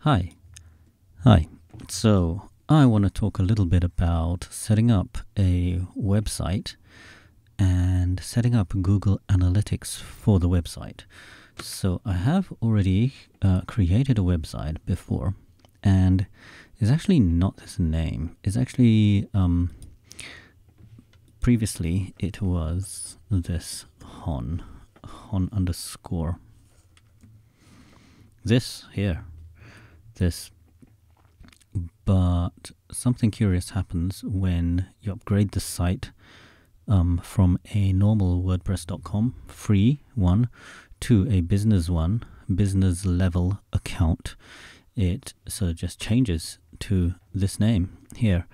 Hi. So I want to talk a little bit about setting up a website and setting up Google Analytics for the website. So I have already created a website before, and it's actually not this name. It's actually previously it was this hon underscore. This here. But something curious happens when you upgrade the site from a normal WordPress.com free one to a business level account. It sort of just changes to this name here,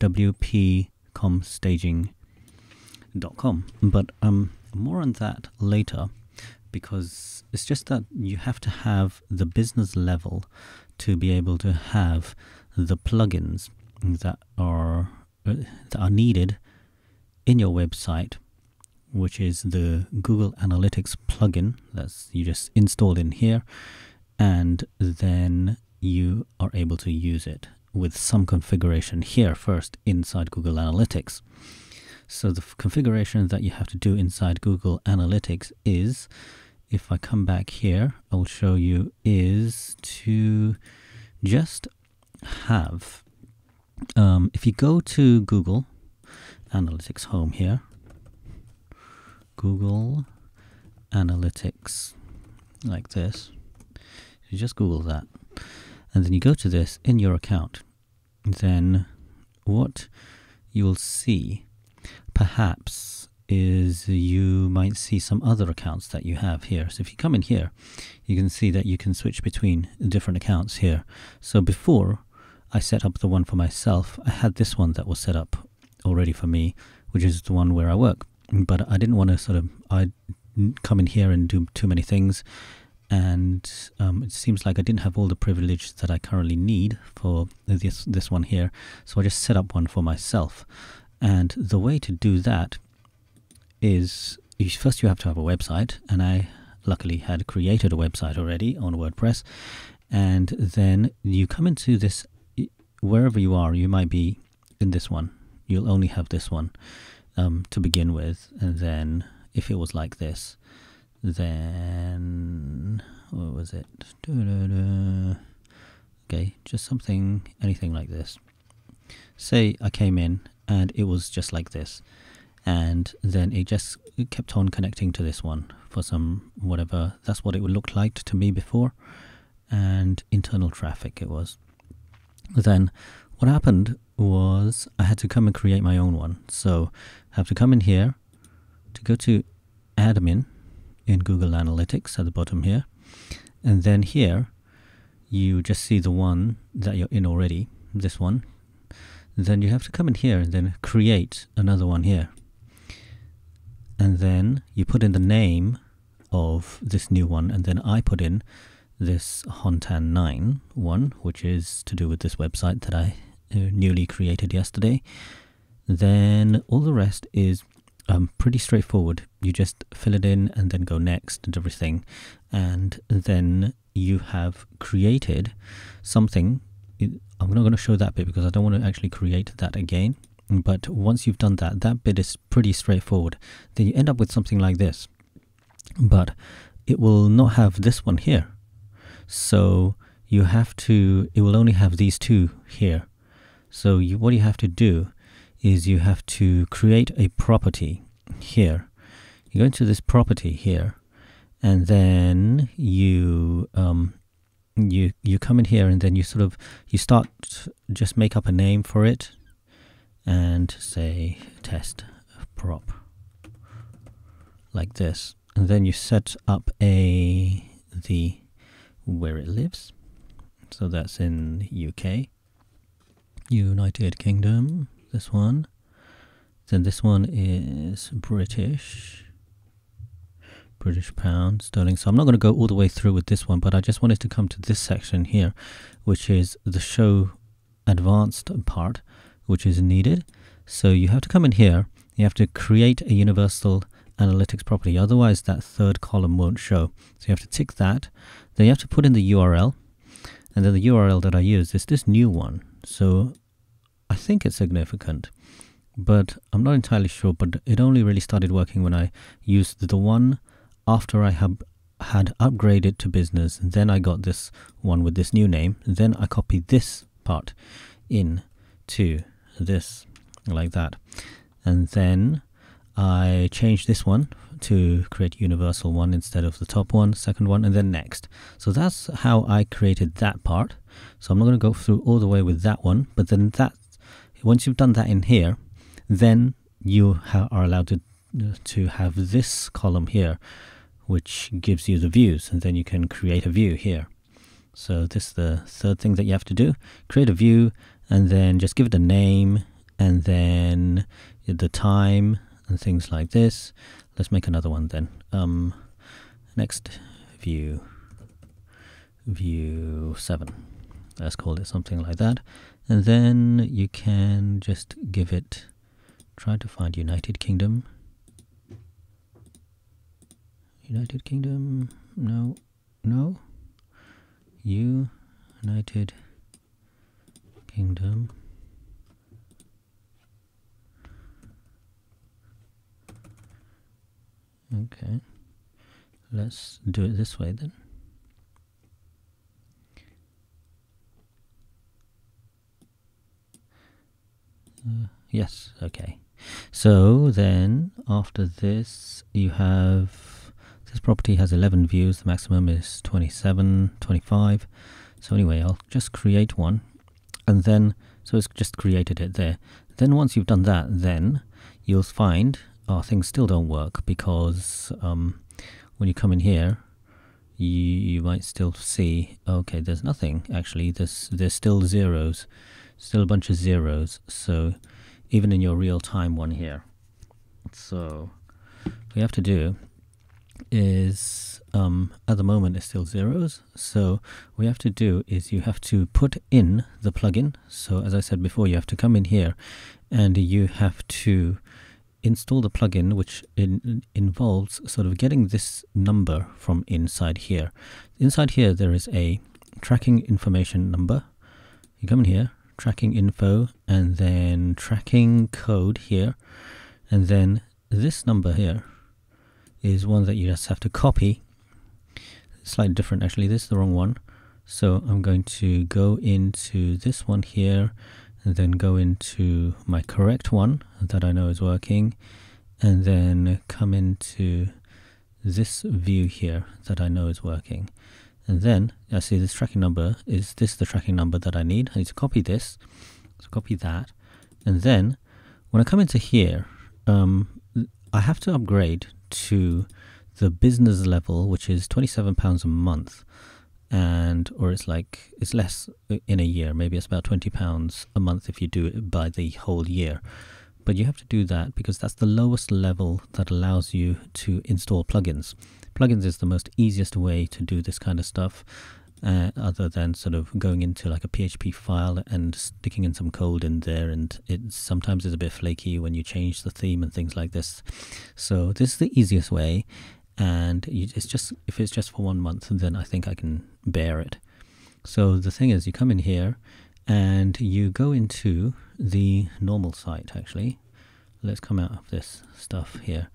wpcomstaging.com. But more on that later, because it's just that you have to have the business level to be able to have the plugins that are needed in your website, which is the Google Analytics plugin that's you just install in here, and then you are able to use it with some configuration here first inside Google Analytics. So the configuration that you have to do inside Google Analytics is, if I come back here, I'll show you, is to just have, if you go to Google Analytics home here, Google Analytics, like this, you just Google that, and then you go to this in your account. Then what you will see perhaps is you might see some other accounts that you have here. So if you come in here, you can see that you can switch between different accounts here. So before I set up the one for myself, I had this one that was set up already for me, which is the one where I work. But I didn't want to I come in here and do too many things, and it seems like I didn't have all the privilege that I currently need for this one here. So I just set up one for myself. And the way to do that is, first you have to have a website, and I luckily had created a website already on WordPress. And then you come into this, wherever you are, you might be in this one. You'll only have this one to begin with, and then if it was like this, then what was it? Okay, just anything like this. Say I came in and it was just like this, and then it kept on connecting to this one for some whatever. That's what it would look like to me before, and internal traffic it was. Then what happened was I had to come and create my own one. So I have to come in here to go to admin in Google Analytics at the bottom here, and then here you just see the one that you're in already, this one. Then you have to come in here and then create another one here, and then you put in the name of this new one, and then I put in this Hontan9 one, which is to do with this website that I newly created yesterday. Then all the rest is pretty straightforward. You just fill it in and then go next and everything, and then you have created something. I'm not going to show that bit because I don't want to actually create that again, but once you've done that, that bit is pretty straightforward. Then you end up with something like this, but it will not have this one here. So it will only have these two here. So what you have to do is you have to create a property here. You go into this property here, and then you come in here, and then you start just make up a name for it, and say test prop, like this, and then you set up where it lives. So that's in UK, United Kingdom, this one. Then this one is British pound sterling. So I'm not going to go all the way through with this one, but I just wanted to come to this section here, which is the show advanced part, which is needed. So you have to come in here, you have to create a universal analytics property, otherwise that third column won't show. So you have to tick that. Then you have to put in the URL. and then the URL that I use is this new one. So I think it's significant, but I'm not entirely sure. But it only really started working when I used the one after I had upgraded to business. And then I got this one with this new name. And then I copied this part in to this like that. And then I changed this one to create universal one instead of the top one, second one, and then next. So that's how I created that part. So I'm not going to go through all the way with that one, but then once you've done that in here, then you are allowed to have this column here, which gives you the views, and then you can create a view here. So this is the third thing that you have to do. Create a view, and then just give it a name, and then the time, and things like this. Let's make another one then. Next view 7. Let's call it something like that. And then you can just give it, try to find United Kingdom. United Kingdom, no. United Kingdom. Okay, let's do it this way then. Yes, okay. So then after this, you have this property has 11 views. The maximum is 27, 25. So anyway, I'll just create one, and then so it's just created it there. Then once you've done that, then you'll find things still don't work, because when you come in here, you might still see, okay, there's nothing actually. There's still zeros, still a bunch of zeros. So even in your real-time one here, so what you have to do is at the moment it's still zeros. So what you have to do is you have to put in the plugin. So as I said before, you have to come in here and you have to install the plugin, which involves sort of getting this number from inside here. Inside here there is a tracking information number. You come in here, tracking info, and then tracking code here, and then this number here is one that you just have to copy. It's slightly different actually, this is the wrong one. So I'm going to go into this one here, and then go into my correct one that I know is working, and then come into this view here that I know is working. And then I see this tracking number. Is this the tracking number that I need? I need to copy this, so copy that. And then when I come into here, I have to upgrade to the business level, which is £27 a month. Or it's less in a year. Maybe it's about £20 a month if you do it by the whole year. But you have to do that because that's the lowest level that allows you to install plugins. Plugins is the most easiest way to do this kind of stuff, other than sort of going into like a PHP file and sticking in some code in there, and it sometimes is a bit flaky when you change the theme and things like this. So this is the easiest way. And it's just, if it's just for 1 month, then I think I can bear it. So the thing is, you come in here and you go into the normal site. Actually, let's come out of this stuff here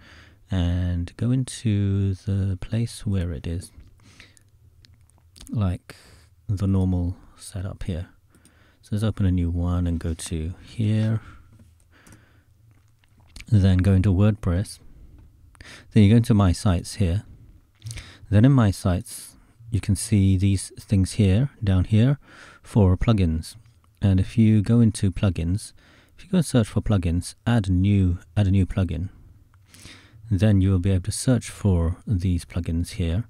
and go into the place where it is like the normal setup here. So let's open a new one and go to here, then go into WordPress. Then you go into My Sites here. Then in My Sites, you can see these things here, down here, for plugins. And if you go into plugins, if you go and search for plugins, add a new plugin. Then you will be able to search for these plugins here.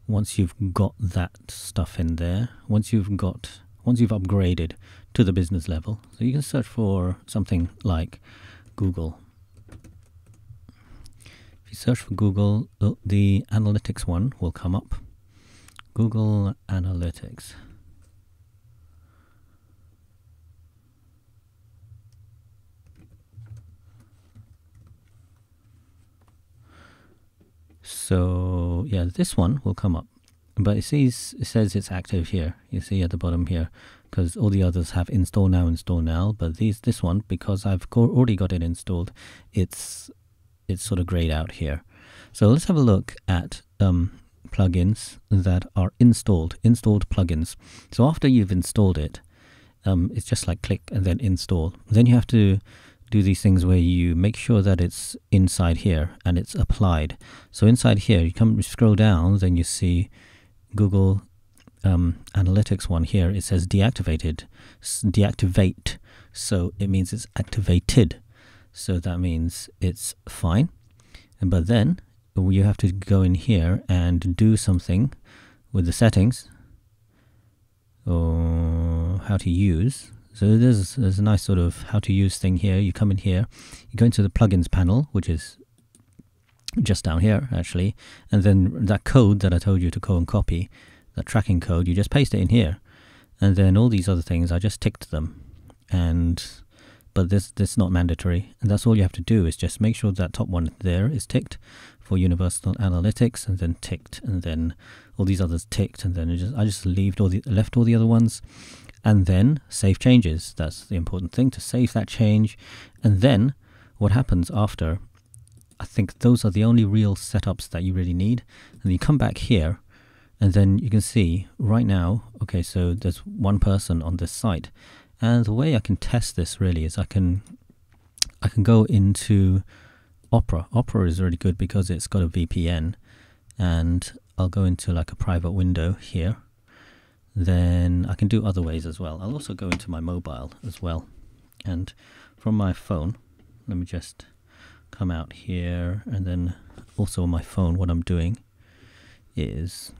Once you've got that stuff in there, once you've upgraded to the business level, so you can search for something like Google. You search for Google, the analytics one will come up. Google Analytics. So yeah, this one will come up. but it says it's active here. You see at the bottom here, because all the others have install now, but this one, because I've already got it installed, it's sort of grayed out here. So let's have a look at plugins that are installed plugins. So after you've installed it, it's just like click and then install. Then you have to do these things where you make sure that it's inside here and it's applied. So inside here, you scroll down, then you see Google Analytics one here. It says deactivate. So it means it's activated. So that means it's fine. But then you have to go in here and do something with the settings or how to use. So there's a nice sort of how to use thing here. You come in here, you go into the plugins panel, which is just down here actually, and then that code that I told you to go and copy, that tracking code, you just paste it in here, and then all these other things I just ticked them, but this not mandatory, and that's all you have to do is just make sure that top one there is ticked for Universal Analytics, and then ticked, and then all these others ticked, and then I just left all the other ones. And then save changes. That's the important thing, to save that change. And then what happens after, I think those are the only real setups that you really need. And you come back here, and then you can see right now, okay, so there's one person on this site. And the way I can test this really is I can go into Opera. Opera is really good because it's got a VPN, and I'll go into like a private window here. Then I can do other ways as well. I'll also go into my mobile as well, and from my phone, let me just come out here, and then also on my phone what I'm doing is,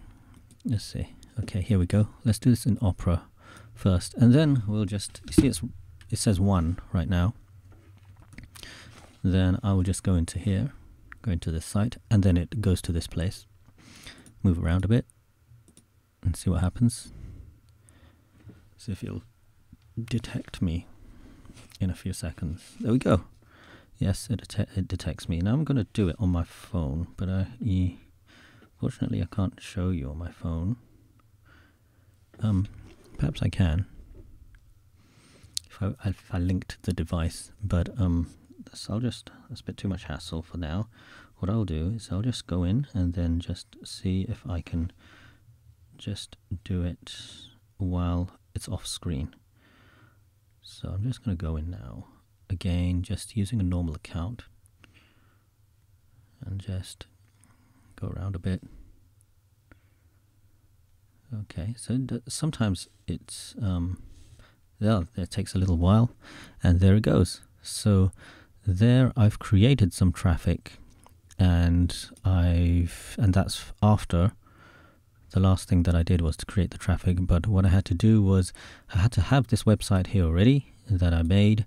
let's see, okay, here we go. Let's do this in Opera first, and then we'll just, you see it says 1 right now. Then I will just go into here, go into this site, and then it goes to this place. Move around a bit and see what happens. See if it'll detect me in a few seconds. There we go. Yes, it detects me. Now I'm going to do it on my phone, but fortunately I can't show you on my phone. Perhaps I can if I linked the device, but that's a bit too much hassle for now. What I'll do is I'll just go in and then just see if I can just do it while it's off screen. So I'm just going to go in now, again just using a normal account, and just go around a bit. Okay, so sometimes it's it takes a little while, and there it goes. So there I've created some traffic, and that's after the last thing that I did was to create the traffic. But what I had to do was I had to have this website here already that I made,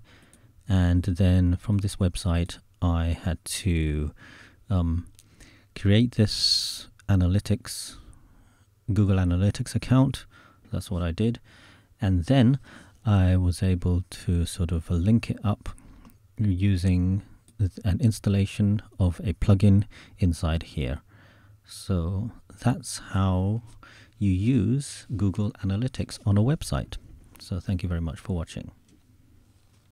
and then from this website I had to create this Google Analytics account. That's what I did, and then I was able to sort of link it up using an installation of a plugin inside here. So that's how you use Google Analytics on a website. So thank you very much for watching.